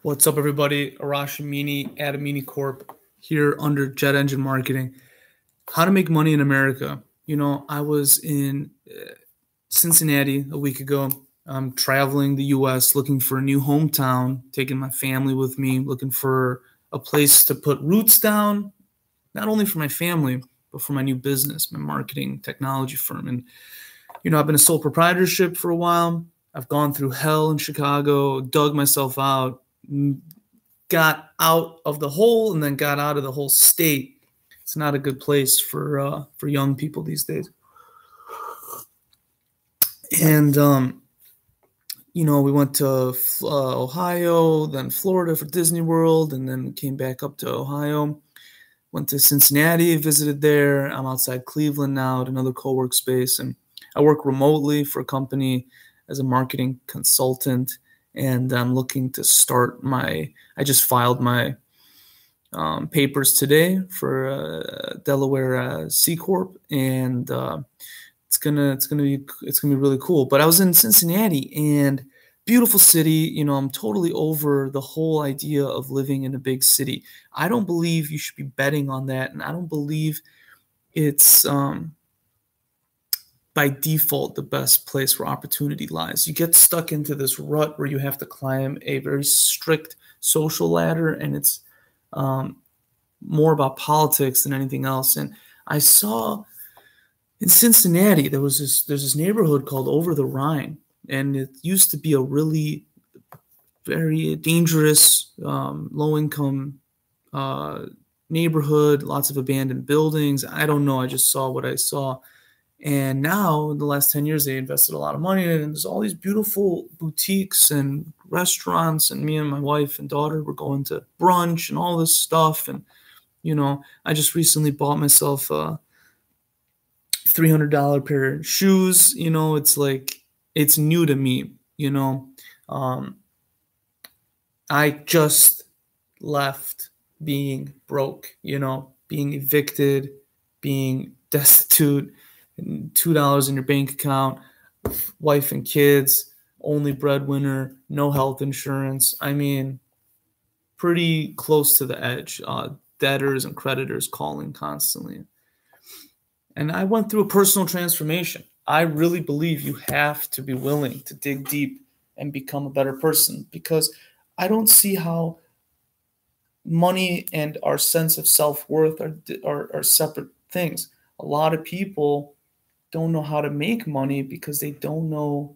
What's up, everybody? Arash Amini, Adamini Corp, here under Jet Engine Marketing. How to make money in America. I was in Cincinnati a week ago. I'm traveling the U.S., looking for a new hometown, taking my family with me, looking for a place to put roots down, not only for my family, but for my new business, my marketing technology firm. And, I've been a sole proprietorship for a while. I've gone through hell in Chicago, dug myself out, got out of the hole, and then got out of the whole state. It's not a good place for young people these days. And we went to Ohio, then Florida for Disney World, and then came back up to Ohio. Went to Cincinnati, visited there. I'm outside Cleveland now at another co-work space, and I work remotely for a company as a marketing consultant. And I'm looking to start I just filed my papers today for Delaware C Corp, and it's gonna be really cool. But I was in Cincinnati, and beautiful city. I'm totally over the whole idea of living in a big city. I don't believe you should be betting on that, and I don't believe it's by default the best place where opportunity lies. You get stuck into this rut where you have to climb a very strict social ladder, and it's more about politics than anything else. And I saw in Cincinnati there's this neighborhood called Over the Rhine, and it used to be a really very dangerous low-income neighborhood, lots of abandoned buildings. I don't know. I just saw what I saw. And now, in the last 10 years, they invested a lot of money in it. And there's all these beautiful boutiques and restaurants. And me and my wife and daughter were going to brunch and all this stuff. And, I just recently bought myself a $300 pair of shoes. It's like, it's new to me, I just left being broke, being evicted, being destitute, $2 in your bank account, wife and kids, only breadwinner, no health insurance. I mean, pretty close to the edge. Debtors and creditors calling constantly. And I went through a personal transformation. I really believe you have to be willing to dig deep and become a better person, because I don't see how money and our sense of self-worth are separate things. A lot of people don't know how to make money because they don't know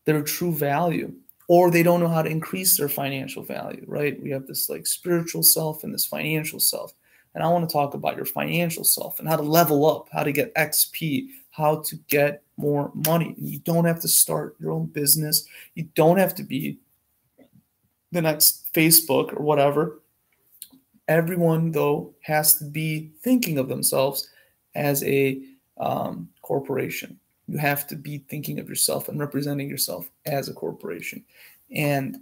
their true value, or they don't know how to increase their financial value, right? We have this like spiritual self and this financial self. And I want to talk about your financial self and how to level up, how to get XP, how to get more money. And you don't have to start your own business. You don't have to be the next Facebook or whatever. Everyone, though, has to be thinking of themselves as a corporation. You have to be thinking of yourself and representing yourself as a corporation. And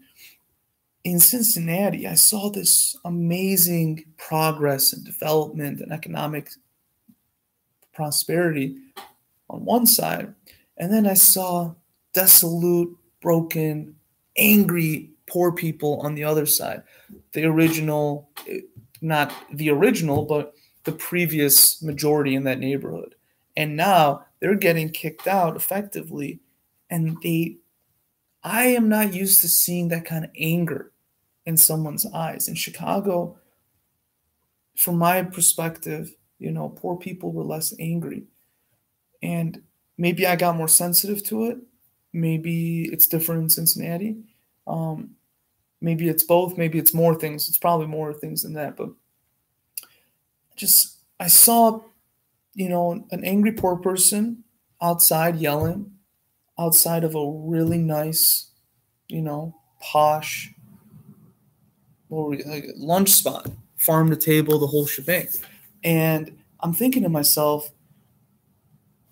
in Cincinnati, I saw this amazing progress and development and economic prosperity on one side. And then I saw desolate, broken, angry, poor people on the other side. The original, not the original, but the previous majority in that neighborhood. And now they're getting kicked out effectively. And I am not used to seeing that kind of anger in someone's eyes. In Chicago, from my perspective, poor people were less angry. And maybe I got more sensitive to it. Maybe it's different in Cincinnati. Maybe it's both. Maybe it's more things. It's probably more things than that. But I saw, an angry poor person outside yelling, outside of a really nice, posh lunch spot, farm to table, the whole shebang. And I'm thinking to myself,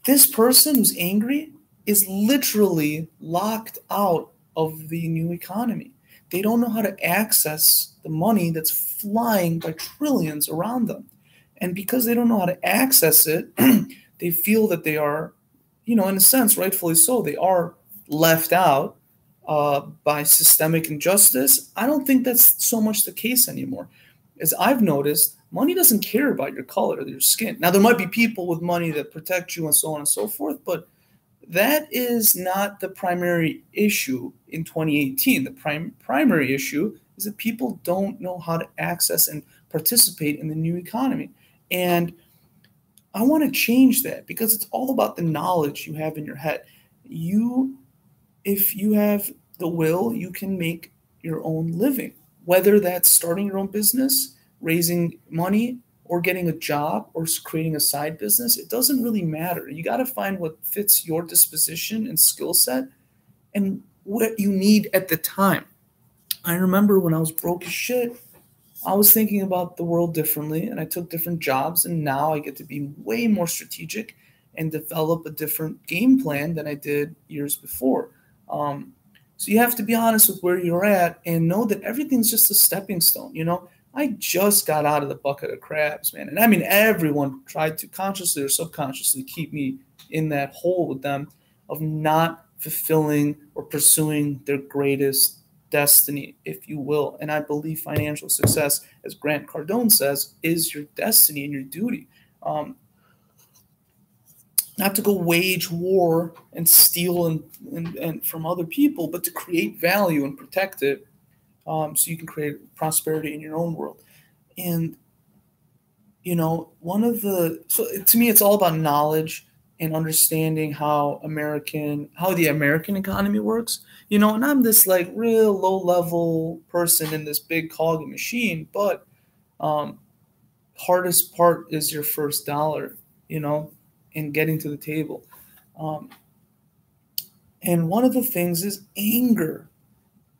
this person who's angry is literally locked out of the new economy. They don't know how to access the money that's flying by trillions around them. And because they don't know how to access it, they feel that they are, in a sense, rightfully so, they are left out by systemic injustice, I don't think that's so much the case anymore. As I've noticed, money doesn't care about your color or your skin. Now, there might be people with money that protect you and so on and so forth, but that is not the primary issue in 2018. The primary issue is that people don't know how to access and participate in the new economy. And I want to change that because it's all about the knowledge you have in your head. If you have the will, you can make your own living, whether that's starting your own business, raising money, or getting a job, or creating a side business. It doesn't really matter. You got to find what fits your disposition and skill set and what you need at the time. I remember when I was broke as shit, I was thinking about the world differently, and I took different jobs, and now I get to be way more strategic and develop a different game plan than I did years before. So you have to be honest with where you're at and know that everything's just a stepping stone. I just got out of the bucket of crabs, man. And I mean, everyone tried to consciously or subconsciously keep me in that hole with them of not fulfilling or pursuing their greatest destiny, if you will. And I believe financial success, as Grant Cardone says, is your destiny and your duty. Not to go wage war and steal and from other people, but to create value and protect it, so you can create prosperity in your own world. And so to me, it's all about knowledge and understanding how the American economy works. And I'm this like real low level person in this big cog machine, but hardest part is your first dollar, and getting to the table. And one of the things is anger.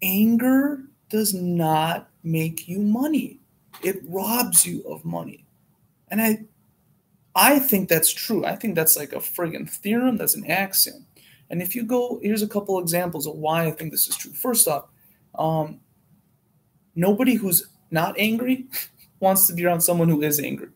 Anger does not make you money. It robs you of money. And I think that's true. I think that's like a friggin' theorem. That's an axiom. And if you go, here's a couple examples of why I think this is true. First off, nobody who's not angry wants to be around someone who is angry,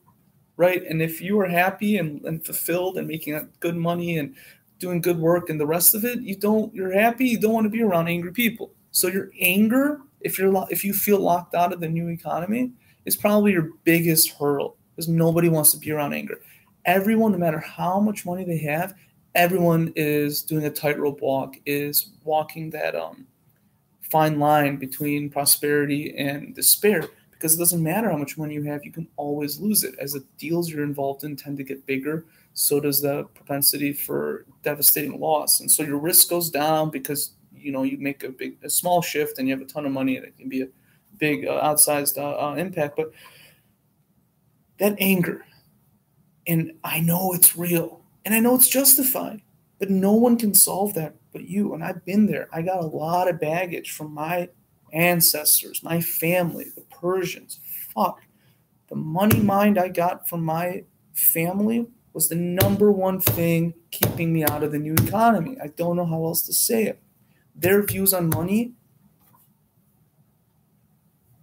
right? And if you are happy and fulfilled and making good money and doing good work and the rest of it, you're happy, you don't want to be around angry people. So your anger, if you feel locked out of the new economy, is probably your biggest hurdle, because nobody wants to be around anger. Everyone, no matter how much money they have, everyone is doing a tightrope walk, is walking that fine line between prosperity and despair, because it doesn't matter how much money you have, you can always lose it. As the deals you're involved in tend to get bigger, so does the propensity for devastating loss. And so your risk goes down because you make a small shift and you have a ton of money, and it can be a big outsized impact. But that anger, and I know it's real and I know it's justified, but no one can solve that but you. And I've been there. I got a lot of baggage from my ancestors, my family, the Persians. Fuck. The money mind I got from my family was the number one thing keeping me out of the new economy. I don't know how else to say it. Their views on money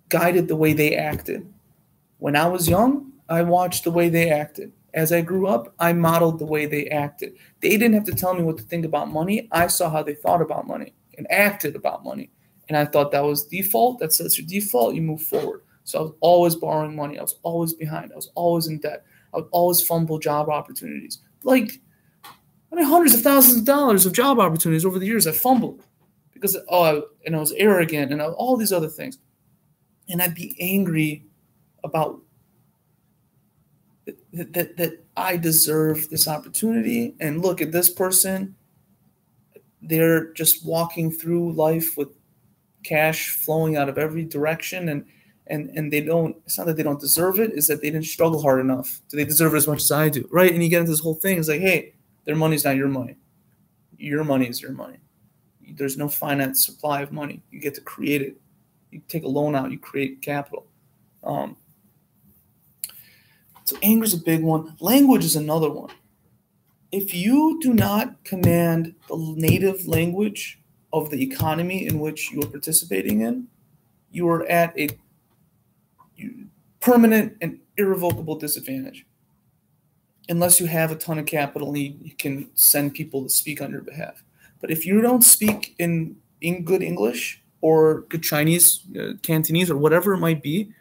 guided the way they acted. When I was young, I watched the way they acted. As I grew up, I modeled the way they acted. They didn't have to tell me what to think about money. I saw how they thought about money and acted about money. And I thought that was default. That's your default. You move forward. So I was always borrowing money. I was always behind. I was always in debt. I would always fumble job opportunities. Hundreds of thousands of dollars of job opportunities over the years I fumbled because I was arrogant and all these other things. And I'd be angry about that I deserve this opportunity. And look at this person. They're just walking through life with cash flowing out of every direction, and they don't, it's not that they don't deserve it, it's that they didn't struggle hard enough. Do they deserve it as much as I do? Right? And you get into this whole thing. It's like, hey, their money's not your money. Your money is your money. There's no finite supply of money. You get to create it. You take a loan out, you create capital. So anger is a big one. Language is another one. If you do not command the native language of the economy in which you are participating in, you are at a permanent and irrevocable disadvantage. Unless you have a ton of capital and you can send people to speak on your behalf. But if you don't speak in good English or good Chinese, Cantonese, or whatever it might be,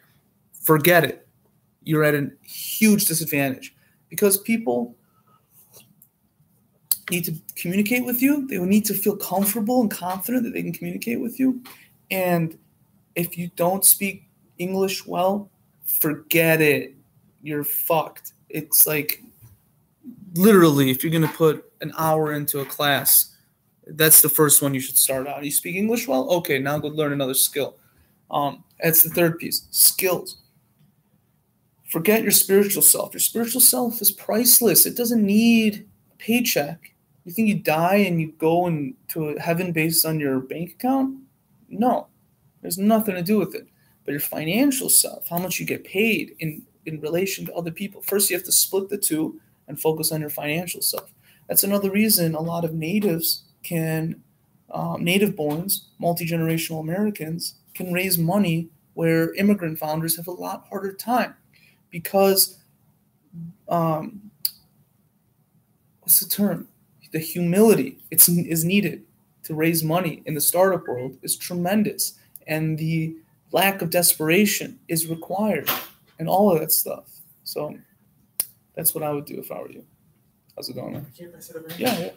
forget it. You're at a huge disadvantage because people need to communicate with you. They need to feel comfortable and confident that they can communicate with you. And if you don't speak English well, forget it. You're fucked. It's like literally, if you're going to put an hour into a class, that's the first one you should start out. You speak English well? Okay, now go learn another skill. That's the third piece, skills. Forget your spiritual self. Your spiritual self is priceless. It doesn't need a paycheck. You think you die and you go into heaven based on your bank account? No, there's nothing to do with it. But your financial self, how much you get paid in relation to other people. First, you have to split the two and focus on your financial self. That's another reason a lot of natives can, native-borns, multi-generational Americans, can raise money where immigrant founders have a lot harder time. Because, what's the term? The humility is needed to raise money in the startup world is tremendous. And the lack of desperation is required and all of that stuff. So that's what I would do if I were you. How's it going, man? Yeah.